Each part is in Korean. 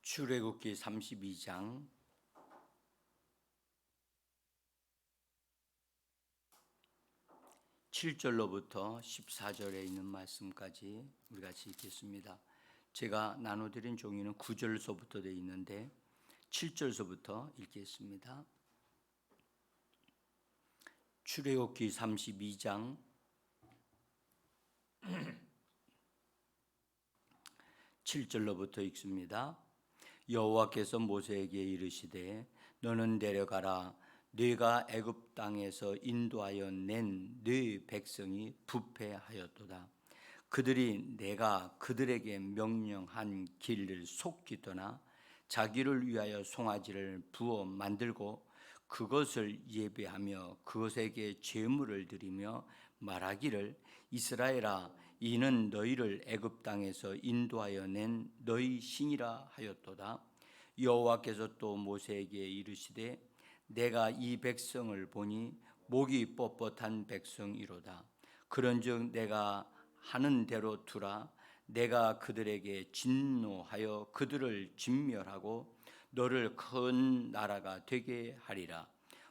출애굽기 32장 7절로부터 14절에 있는 말씀까지 우리 같이 읽겠습니다. 제가 나눠드린 종이는 9절서부터 되어 있는데 7절서부터 읽겠습니다. 출애굽기 32장 7절로부터 읽습니다. 여호와께서 모세에게 이르시되 너는 내려가라. 네가 애굽 땅에서 인도하여 낸 네 백성이 부패하였도다. 그들이 내가 그들에게 명령한 길을 속히 떠나 자기를 위하여 송아지를 부어 만들고 그것을 예배하며 그것에게 제물을 드리며 말하기를 이스라엘아 이는 너희를 애굽 땅에서 인도하여 낸 너희 신이라 하였도다. 여호와께서 또 모세에게 이르시되 내가 이 백성을 보니 목이 뻣뻣한 백성이로다. 그런즉 내가 하는 대로 두라. 내가 그들에게 진노하여 그들을 진멸하고 너를 큰 나라가 되게 하리라.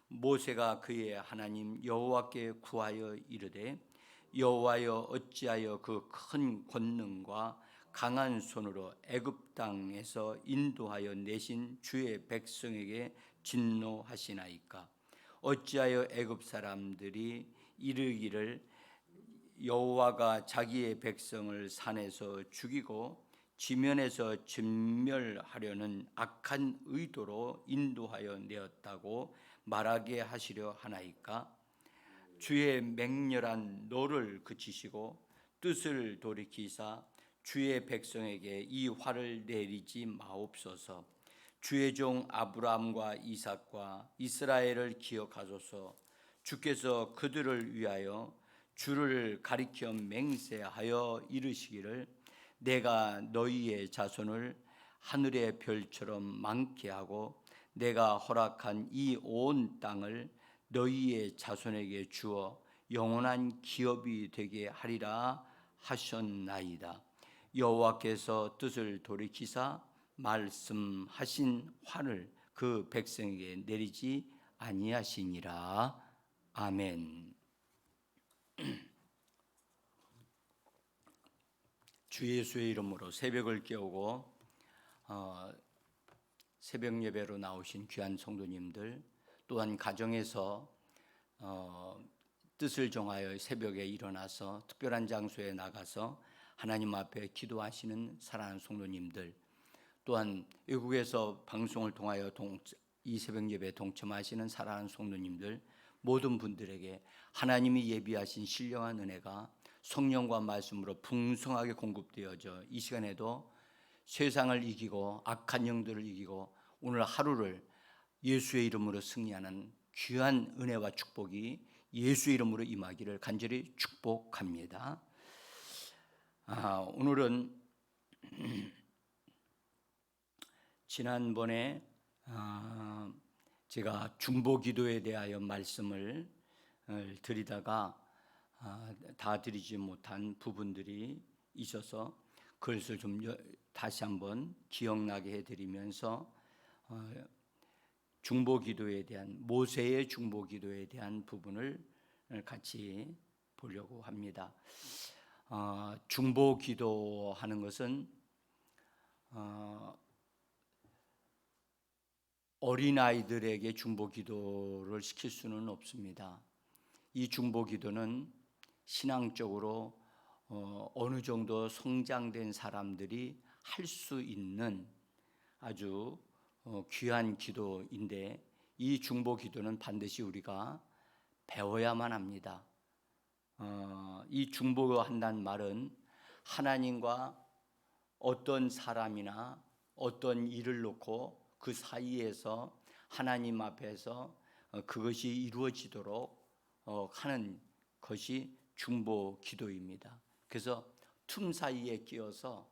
모세가 그의 하나님 여호와께 구하여 이르되 여호와여 어찌하여 그 큰 권능과 강한 손으로 애굽 땅에서 인도하여 내신 주의 백성에게 진노하시나이까. 어찌하여 애굽 사람들이 이르기를 여호와가 자기의 백성을 산에서 죽이고 지면에서 진멸하려는 악한 의도로 인도하여 내었다고 말하게 하시려 하나이까. 주의 맹렬한 노를 그치시고 뜻을 돌이키사 주의 백성에게 이 화를 내리지 마옵소서. 주의 종 아브라함과 이삭과 이스라엘을 기억하소서. 주께서 그들을 위하여 주를 가리켜 맹세하여 이르시기를 내가 너희의 자손을 하늘의 별처럼 많게 하고 내가 허락한 이 온 땅을 너희의 자손에게 주어 영원한 기업이 되게 하리라 하셨나이다. 여호와께서 뜻을 돌이키사 말씀하신 화를 그 백성에게 내리지 아니하시니라. 아멘. 주 예수의 이름으로 새벽을 깨우고 새벽 예배로 나오신 귀한 성도님들, 또한 가정에서 뜻을 정하여 새벽에 일어나서 특별한 장소에 나가서 하나님 앞에 기도하시는 사랑하는 성도님들, 또한 외국에서 방송을 통하여 이 새벽 예배에 동참하시는 사랑하는 성도님들, 모든 분들에게 하나님이 예비하신 신령한 은혜가 성령과 말씀으로 풍성하게 공급되어져 이 시간에도 세상을 이기고 악한 영들을 이기고 오늘 하루를 예수의 이름으로 승리하는 귀한 은혜와 축복이 예수의 이름으로 임하기를 간절히 축복합니다. 오늘은 지난번에 제가 중보기도에 대하여 말씀을 드리다가 다 드리지 못한 부분들이 있어서 그것을 좀 다시 한번 기억나게 해드리면서 중보기도에 대한 모세의 중보기도에 대한 부분을 같이 보려고 합니다. 중보기도하는 것은 어린아이들에게 중보기도를 시킬 수는 없습니다. 이 중보기도는 신앙적으로 어느 정도 성장된 사람들이 할 수 있는 아주 귀한 기도인데 이 중보기도는 반드시 우리가 배워야만 합니다. 이 중보한다는 말은 하나님과 어떤 사람이나 어떤 일을 놓고 그 사이에서 하나님 앞에서 그것이 이루어지도록 하는 것이 중보기도입니다. 그래서 틈 사이에 끼어서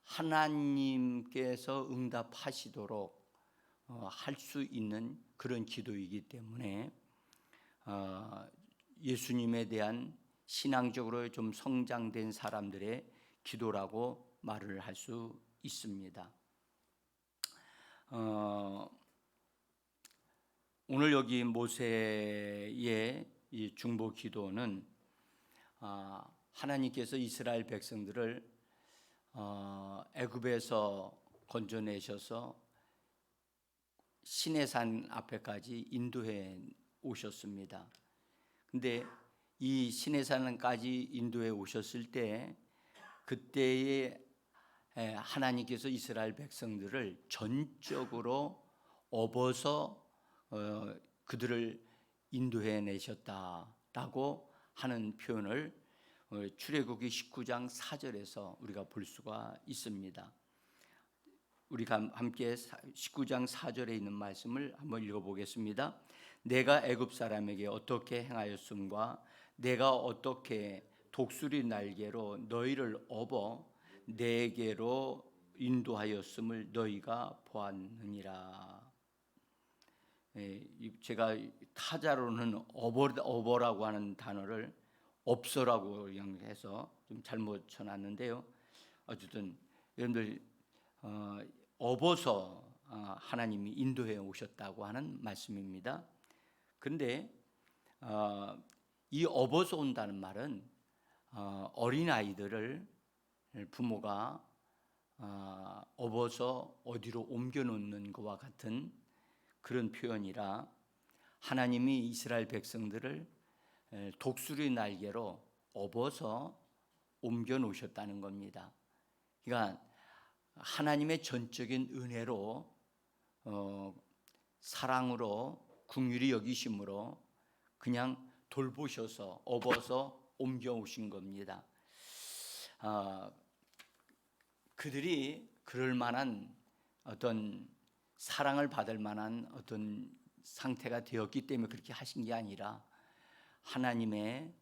하나님께서 응답하시도록 할 수 있는 그런 기도이기 때문에 예수님에 대한 신앙적으로 좀 성장된 사람들의 기도라고 말을 할 수 있습니다. 어, 오늘 여기 모세의 이 중보 기도는 하나님께서 이스라엘 백성들을 애굽에서 건져내셔서 시내산 앞에까지 인도해 오셨습니다. 근데 이 시내산까지 인도해 오셨을 때 그때에 하나님께서 이스라엘 백성들을 전적으로 업어서 그들을 인도해 내셨다라고 하는 표현을 출애굽기 19장 4절에서 우리가 볼 수가 있습니다. 우리가 함께 19장 4절에 있는 말씀을 한번 읽어보겠습니다. 내가 애굽 사람에게 어떻게 행하였음과 내가 어떻게 독수리 날개로 너희를 업어 내게로 인도하였음을 너희가 보았느니라. 제가 타자로는 업어라고 하는 단어를 업소라고 해서 좀 잘못 쳐놨는데요. 어쨌든 여러분들 업어서 하나님이 인도해 오셨다고 하는 말씀입니다. 그런데 이 업어서 온다는 말은 어린 아이들을 부모가 업어서 어디로 옮겨 놓는 것과 같은 그런 표현이라 하나님이 이스라엘 백성들을 독수리 날개로 업어서 옮겨 놓으셨다는 겁니다. 그러니까 하나님의 전적인 은혜로 사랑으로 긍휼히 여기심으로 그냥 돌보셔서 업어서 옮겨오신 겁니다. 그들이 그럴 만한 어떤 사랑을 받을 만한 어떤 상태가 되었기 때문에 그렇게 하신 게 아니라 하나님의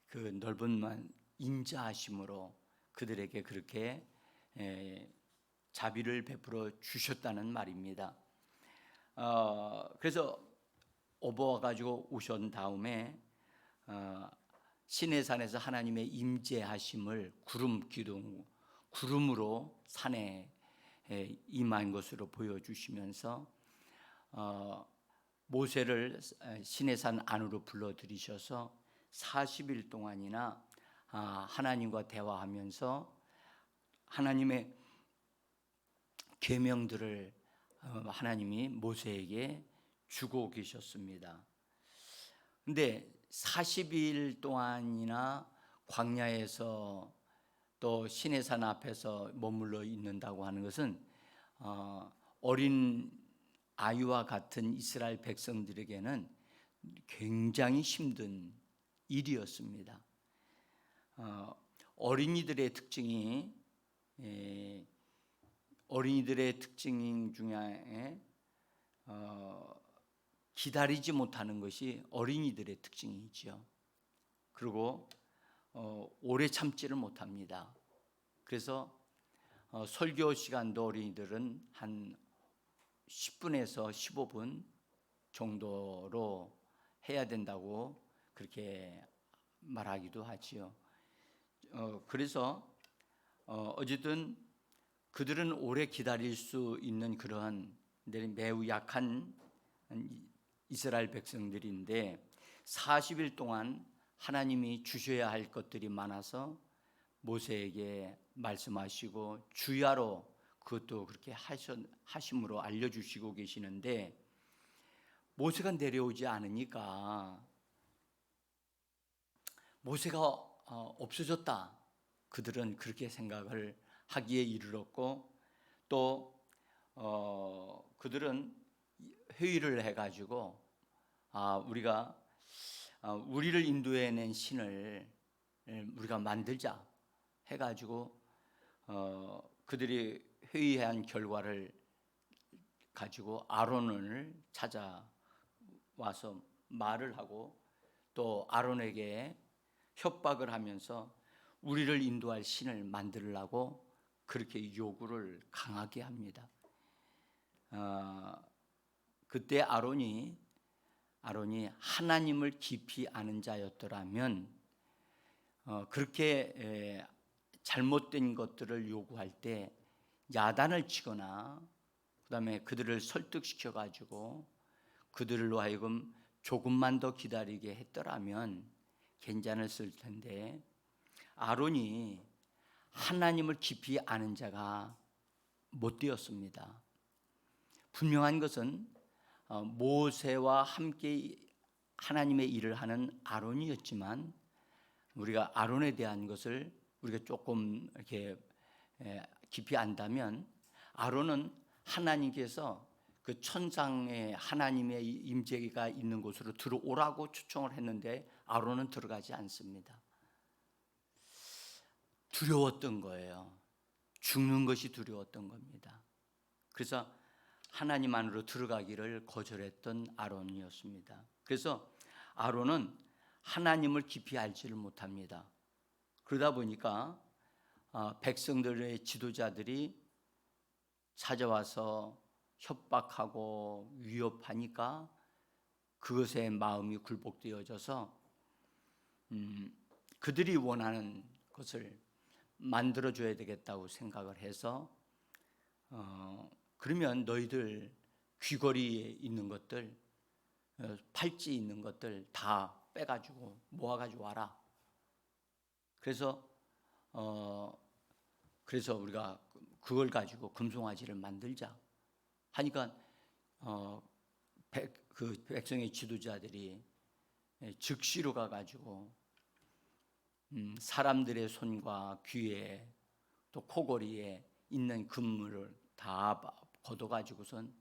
그 넓은 인자하심으로 그들에게 그렇게 자비를 베풀어 주셨다는 말입니다. 그래서 업어와 가지고 오신 다음에 시내산에서 하나님의 임재하심을 구름으로 산에 임한 것으로 보여주시면서 모세를 시내산 안으로 불러들이셔서 40일 동안이나 하나님과 대화하면서 하나님의 계명들을 하나님이 모세에게 주고 계셨습니다. 그런데 40일 동안이나 광야에서 또 시내산 앞에서 머물러 있는다고 하는 것은 어린 아이와 같은 이스라엘 백성들에게는 굉장히 힘든 일이었습니다. 어린이들의 특징인 중에 기다리지 못하는 것이 어린이들의 특징이죠. 그리고 오래 참지를 못합니다. 그래서 설교 시간도 어린이들은 한 10분에서 15분 정도로 해야 된다고 그렇게 말하기도 하지요. 그래서 어쨌든 그들은 오래 기다릴 수 있는 그러한 매우 약한 이스라엘 백성들인데 40일 동안 하나님이 주셔야 할 것들이 많아서 모세에게 말씀하시고 주야로 그것도 그렇게 하심으로 알려주시고 계시는데 모세가 내려오지 않으니까 모세가 없어졌다. 그들은 그렇게 생각을 하기에 이르렀고 또 그들은 회의를 해가지고 우리가 우리를 인도해낸 신을 우리가 만들자 해가지고 그들이 회의한 결과를 가지고 아론을 찾아와서 말을 하고 또 아론에게 협박을 하면서 우리를 인도할 신을 만들라고 그렇게 요구를 강하게 합니다. 그때 아론이 하나님을 깊이 아는 자였더라면 그렇게 잘못된 것들을 요구할 때 야단을 치거나 그다음에 그들을 설득시켜 가지고 그들로 하여금 조금만 더 기다리게 했더라면 괜찮았을 텐데, 아론이 하나님을 깊이 아는 자가 못 되었습니다. 분명한 것은 모세와 함께 하나님의 일을 하는 아론이었지만, 우리가 아론에 대한 것을 우리가 조금 이렇게 깊이 안다면, 아론은 하나님께서 그 천상에 하나님의 임재가 있는 곳으로 들어오라고 초청을 했는데 아론은 들어가지 않습니다. 두려웠던 거예요. 죽는 것이 두려웠던 겁니다. 그래서 하나님 안으로 들어가기를 거절했던 아론이었습니다. 그래서 아론은 하나님을 깊이 알지를 못합니다. 그러다 보니까 백성들의 지도자들이 찾아와서 협박하고 위협하니까 그것에 마음이 굴복되어져서 그들이 원하는 것을 만들어줘야 되겠다고 생각을 해서 그러면 너희들 귀걸이에 있는 것들, 팔찌 있는 것들 다 빼가지고 모아가지고 와라. 그래서 우리가 그걸 가지고 금송아지를 만들자 하니까 그 백성의 지도자들이 즉시로 가가지고 사람들의 손과 귀에 또 코골이에 있는 금물을 다 걷어가지고선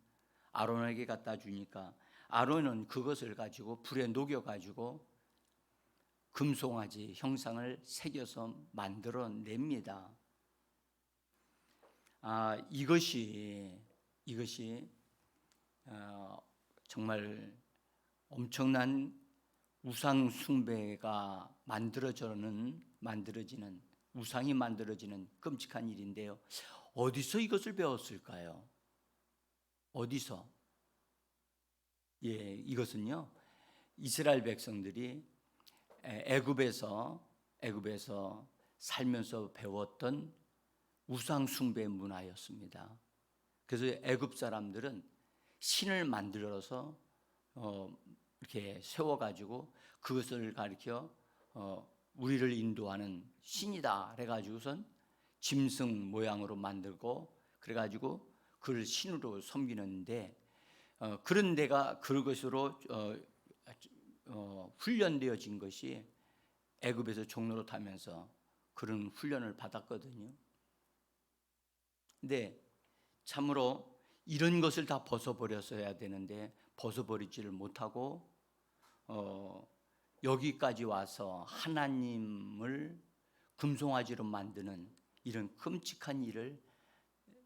아론에게 갖다 주니까 아론은 그것을 가지고 불에 녹여가지고 금송아지 형상을 새겨서 만들어냅니다. 이것이 정말 엄청난 우상 숭배가 만들어지는 우상이 만들어지는 끔찍한 일인데요. 어디서 이것을 배웠을까요? 어디서? 이것은요, 이스라엘 백성들이 애굽에서 살면서 배웠던 우상 숭배 문화였습니다. 그래서 애굽 사람들은 신을 만들어서 이렇게 세워가지고 그것을 가리켜 우리를 인도하는 신이다 그래가지고선 짐승 모양으로 만들고 그래가지고 그를 신으로 섬기는데, 그런 데가 그것으로 훈련되어진 것이 애굽에서 종로로 타면서 그런 훈련을 받았거든요. 근데 참으로 이런 것을 다 벗어버렸어야 되는데 벗어버리지를 못하고 여기까지 와서 하나님을 금송아지로 만드는 이런 끔찍한 일을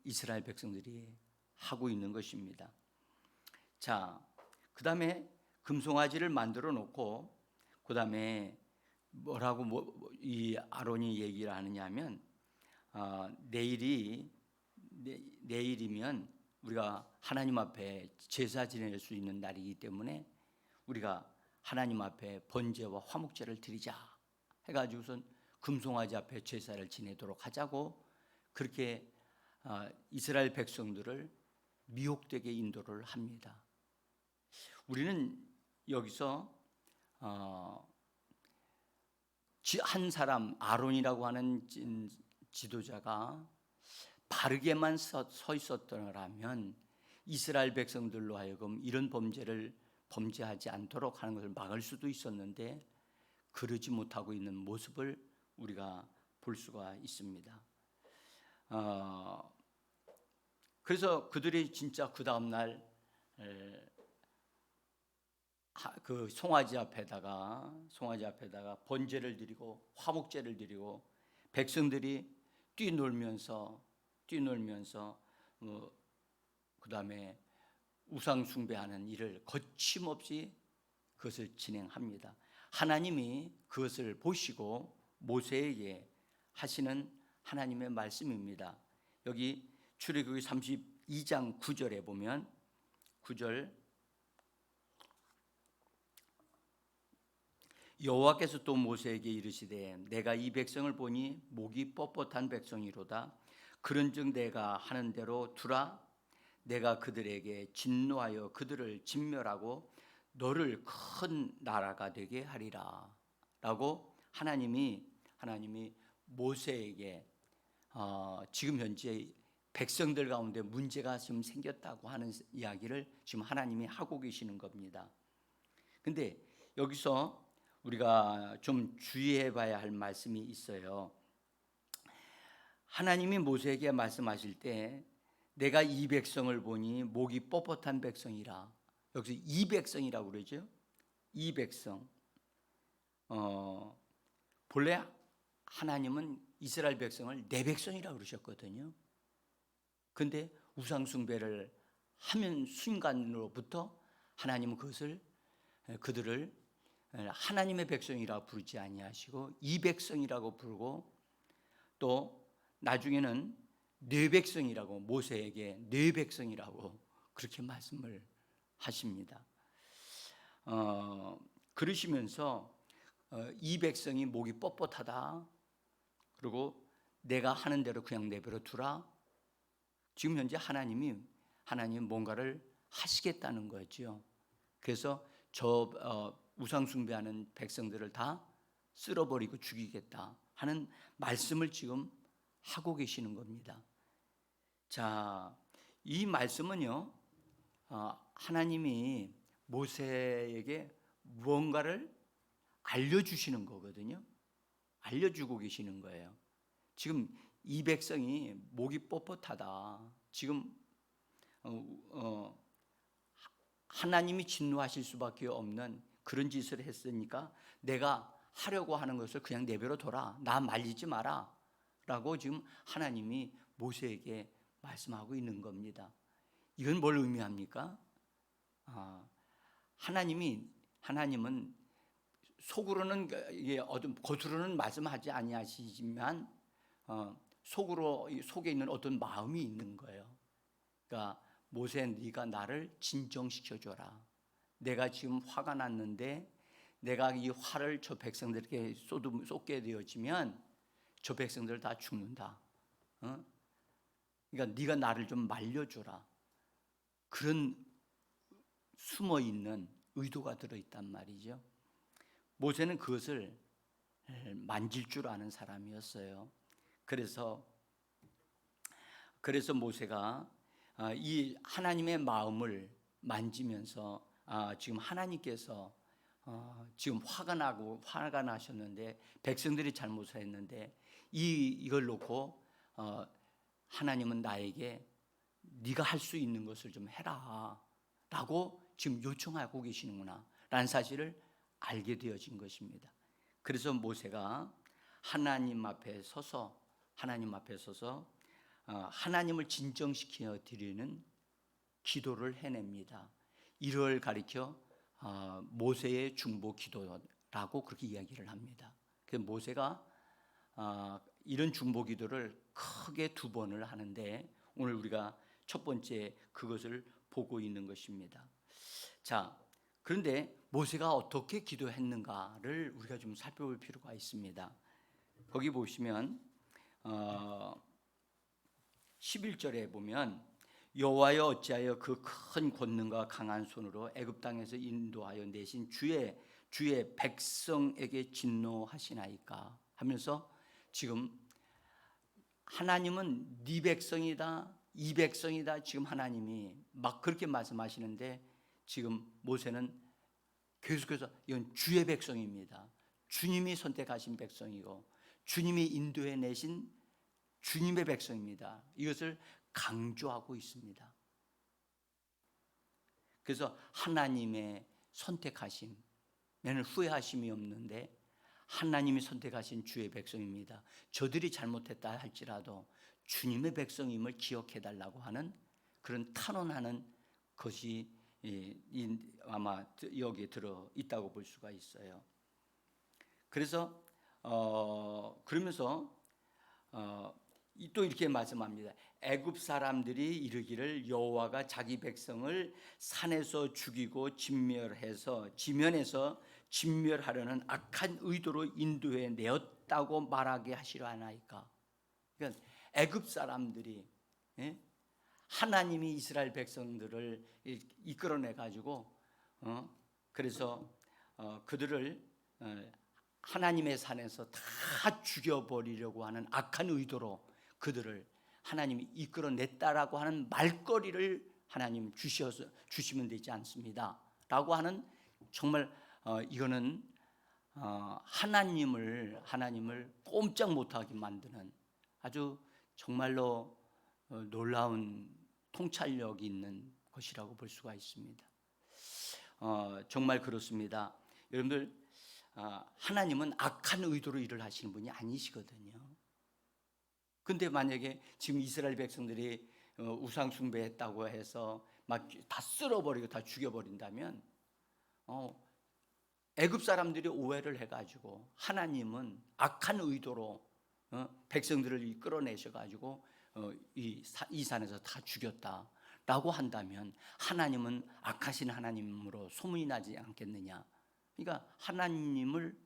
이스라엘 백성들이 하고 있는 것입니다. 자, 그 다음에 금송아지를 만들어 놓고 그 다음에 뭐라고 이 아론이 얘기를 하느냐면, 내일이면 우리가 하나님 앞에 제사 지낼 수 있는 날이기 때문에 우리가 하나님 앞에 번제와 화목제를 드리자 해가지고선 금송아지 앞에 제사를 지내도록 하자고 그렇게 이스라엘 백성들을 미혹되게 인도를 합니다. 우리는 여기서 한 사람 아론이라고 하는 지도자가 바르게만 서 있었더라면 이스라엘 백성들로 하여금 이런 범죄를 범죄하지 않도록 하는 것을 막을 수도 있었는데 그러지 못하고 있는 모습을 우리가 볼 수가 있습니다. 그래서 그들이 진짜 그 다음 날 그 송아지 앞에다가 번제를 드리고 화목제를 드리고 백성들이 뛰놀면서 그 다음에 우상 숭배하는 일을 거침없이 그것을 진행합니다. 하나님이 그것을 보시고 모세에게 하시는 하나님의 말씀입니다. 여기 출애굽기 32장 9절에 보면 9절 여호와께서 또 모세에게 이르시되 내가 이 백성을 보니 목이 뻣뻣한 백성이로다. 그런즉 내가 하는 대로 두라. 내가 그들에게 진노하여 그들을 진멸하고 너를 큰 나라가 되게 하리라 라고 하나님이 모세에게 지금 현재 백성들 가운데 문제가 지금 생겼다고 하는 이야기를 지금 하나님이 하고 계시는 겁니다. 근데 여기서 우리가 좀 주의해 봐야 할 말씀이 있어요. 하나님이 모세에게 말씀하실 때 내가 이 백성을 보니 목이 뻣뻣한 백성이라, 여기서 이 백성이라고 그러죠. 이 백성. 본래 하나님은 이스라엘 백성을 내 백성이라고 그러셨거든요. 근데 우상 숭배를 하면 순간으로부터 하나님은 그들을 하나님의 백성이라고 부르지 아니하시고 이 백성이라고 부르고, 또 나중에는 내 백성이라고, 모세에게 내 백성이라고 그렇게 말씀을 하십니다. 그러시면서 이 백성이 목이 뻣뻣하다, 그리고 내가 하는 대로 그냥 내버려 두라. 지금 현재 하나님 뭔가를 하시겠다는 거죠. 그래서 우상 숭배하는 백성들을 다 쓸어버리고 죽이겠다 하는 말씀을 지금 하고 계시는 겁니다. 자, 이 말씀은요, 하나님이 모세에게 무언가를 알려주시는 거거든요. 알려주고 계시는 거예요. 지금 이 백성이 목이 뻣뻣하다. 지금 하나님이 진노하실 수밖에 없는 그런 짓을 했으니까 내가 하려고 하는 것을 그냥 내버려 둬라. 나 말리지 마라. 라고 지금 하나님이 모세에게 말씀하고 있는 겁니다. 이건 뭘 의미합니까? 하나님은 속으로는 겉으로는 말씀하지 아니하시지만 속에 있는 어떤 마음이 있는 거예요. 그러니까 모세, 네가 나를 진정시켜 줘라. 내가 지금 화가 났는데 내가 이 화를 저 백성들에게 쏟게 되어지면 저 백성들 다 죽는다. 그러니까 네가 나를 좀 말려줘라. 그런 숨어 있는 의도가 들어있단 말이죠. 모세는 그것을 만질 줄 아는 사람이었어요. 그래서 모세가 이 하나님의 마음을 만지면서 지금 하나님께서 지금 화가 나셨는데 백성들이 잘못을 했는데 이걸 놓고 하나님은 나에게 네가 할 수 있는 것을 좀 해라 라고 지금 요청하고 계시는구나 라는 사실을 알게 되어진 것입니다. 그래서 모세가 하나님 앞에 서서 하나님을 진정시켜 드리는 기도를 해냅니다. 이를 가리켜 모세의 중보 기도라고 그렇게 이야기를 합니다. 그래서 모세가 이런 중보 기도를 크게 2번을 하는데 오늘 우리가 첫 번째 그것을 보고 있는 것입니다. 자, 그런데 모세가 어떻게 기도했는가를 우리가 좀 살펴볼 필요가 있습니다. 거기 보시면 11절에 보면 여호와여 어찌하여 그 큰 권능과 강한 손으로 애굽 땅에서 인도하여 내신 주의 백성에게 진노하시나이까 하면서 지금 하나님은 네 백성이다, 이 백성이다, 지금 하나님이 막 그렇게 말씀하시는데 지금 모세는 계속해서 이건 주의 백성입니다. 주님이 선택하신 백성이고 주님이 인도해 내신 주님의 백성입니다. 이것을 강조하고 있습니다. 그래서 하나님의 선택하심에는 후회하심이 없는데 하나님이 선택하신 주의 백성입니다. 저들이 잘못했다 할지라도 주님의 백성임을 기억해 달라고 하는 그런 탄원하는 것이 아마 여기에 들어 있다고 볼 수가 있어요. 그래서 그러면서 또 이렇게 말씀합니다. 애굽 사람들이 이르기를 여호와가 자기 백성을 산에서 죽이고 지면에서 진멸하려는 악한 의도로 인도해 내었다고 말하게 하시려 하나이까. 그러니까 애굽 사람들이 하나님이 이스라엘 백성들을 이끌어내 가지고 그래서 그들을 하나님의 산에서 다 죽여버리려고 하는 악한 의도로 그들을 하나님이 이끌어냈다라고 하는 말거리를 하나님 주시면 되지 않습니다 라고 하는, 정말 이거는 하나님을 꼼짝 못하게 만드는 아주 정말로 놀라운 통찰력이 있는 것이라고 볼 수가 있습니다. 정말 그렇습니다. 여러분들, 하나님은 악한 의도로 일을 하시는 분이 아니시거든요. 근데 만약에 지금 이스라엘 백성들이 우상 숭배했다고 해서 막 다 쓸어버리고 다 죽여버린다면 애굽 사람들이 오해를 해가지고 하나님은 악한 의도로 백성들을 끌어내셔가지고 이 산에서 다 죽였다라고 한다면 하나님은 악하신 하나님으로 소문이 나지 않겠느냐. 그러니까 하나님을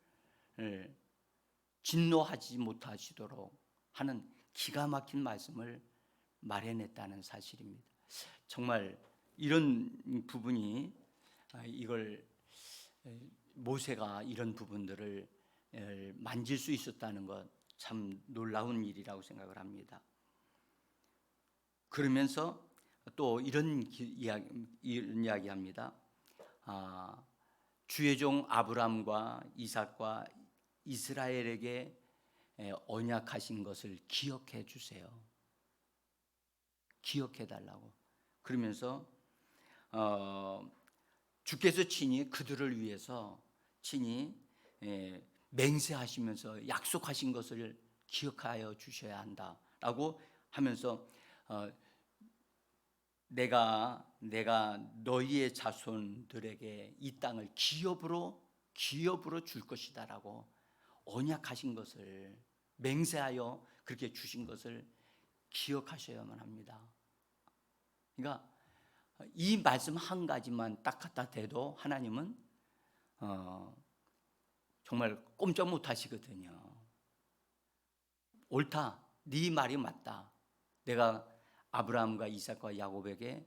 진노하지 못하시도록 하는 기가 막힌 말씀을 말해냈다는 사실입니다. 정말 이런 부분이, 이걸 모세가 이런 부분들을 만질 수 있었다는 것 참 놀라운 일이라고 생각을 합니다. 그러면서 또 이런 이야기합니다. 주의 종 아브람과 이삭과 이스라엘에게 언약하신 것을 기억해 주세요. 기억해 달라고. 그러면서 주께서 친히 그들을 위해서 친히 맹세하시면서 약속하신 것을 기억하여 주셔야 한다라고 하면서 내가 너희의 자손들에게 이 땅을 기업으로 줄 것이다라고 언약하신 것을, 맹세하여 그렇게 주신 것을 기억하셔야만 합니다. 그러니까 이 말씀 한 가지만 딱 갖다 대도 하나님은 정말 꼼짝 못 하시거든요. 옳다, 네 말이 맞다. 내가 아브라함과 이삭과 야곱에게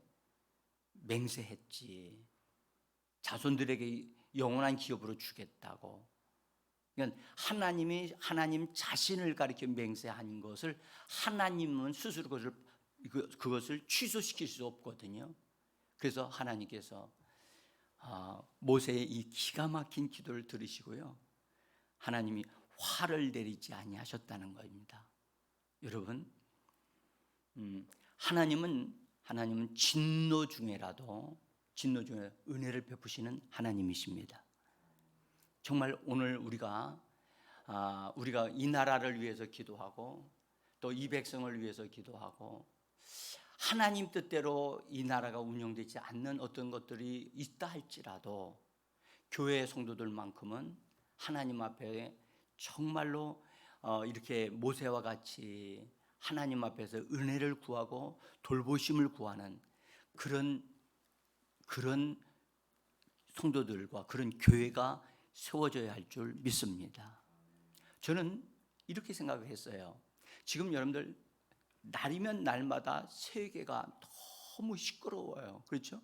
맹세했지. 자손들에게 영원한 기업으로 주겠다고. 그러니까 하나님 자신을 가리켜 맹세한 것을 하나님은 스스로 그것을 취소시킬 수 없거든요. 그래서 하나님께서 모세의 이 기가 막힌 기도를 들으시고요, 하나님이 화를 내리지 아니하셨다는 겁니다. 여러분, 하나님은 진노 중에라도 은혜를 베푸시는 하나님이십니다. 정말 오늘 우리가 이 나라를 위해서 기도하고 또 이 백성을 위해서 기도하고 하나님 뜻대로 이 나라가 운영되지 않는 어떤 것들이 있다 할지라도 교회 성도들만큼은 하나님 앞에 정말로 이렇게 모세와 같이 하나님 앞에서 은혜를 구하고 돌보심을 구하는 그런 성도들과 그런 교회가 세워져야 할 줄 믿습니다. 저는 이렇게 생각했어요. 지금 여러분들 날이면 날마다 세계가 너무 시끄러워요. 그렇죠?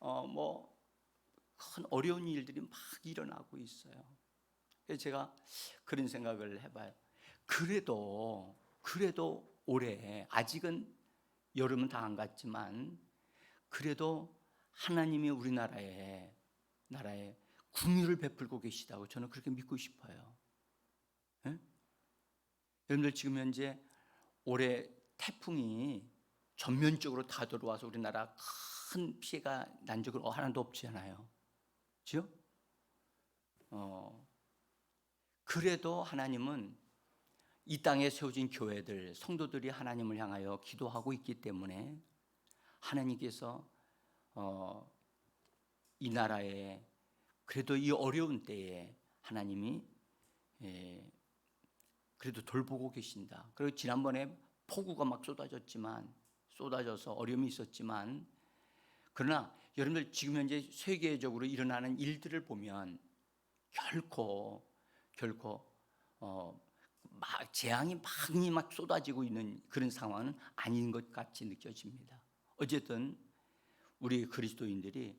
큰 어려운 일들이 막 일어나고 있어요. 그래서 제가 그런 생각을 해봐요. 그래도 올해 아직은 여름은 다 안 갔지만 그래도 하나님이 우리나라에 긍휼을 베풀고 계시다고 저는 그렇게 믿고 싶어요. 네? 여러분들 지금 현재 올해 태풍이 전면적으로 다 들어와서 우리나라 큰 피해가 난 적은 하나도 없잖아요. 그렇죠? 그래도 하나님은 이 땅에 세워진 교회들, 성도들이 하나님을 향하여 기도하고 있기 때문에 하나님께서 이 나라에 그래도 이 어려운 때에 하나님이 그래도 돌보고 계신다. 그리고 지난번에 폭우가 막 쏟아져서 어려움이 있었지만, 그러나 여러분들 지금 현재 세계적으로 일어나는 일들을 보면 결코 막 재앙이 많이 막 쏟아지고 있는 그런 상황은 아닌 것 같이 느껴집니다. 어쨌든 우리 그리스도인들이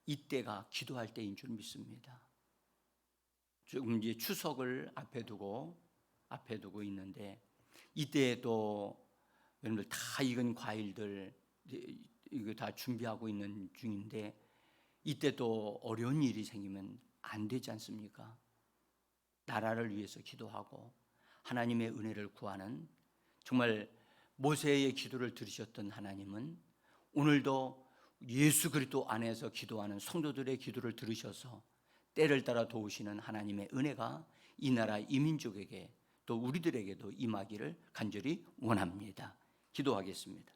이때가 기도할 때인 줄 믿습니다. 지금 이제 추석을 앞에 두고 있는데 이때에도 여러분들 다 익은 과일들 이거 다 준비하고 있는 중인데 이때도 어려운 일이 생기면 안 되지 않습니까? 나라를 위해서 기도하고 하나님의 은혜를 구하는, 정말 모세의 기도를 들으셨던 하나님은 오늘도 예수 그리스도 안에서 기도하는 성도들의 기도를 들으셔서 때를 따라 도우시는 하나님의 은혜가 이 나라 이민족에게 또 우리들에게도 임하기를 간절히 원합니다. 기도하겠습니다.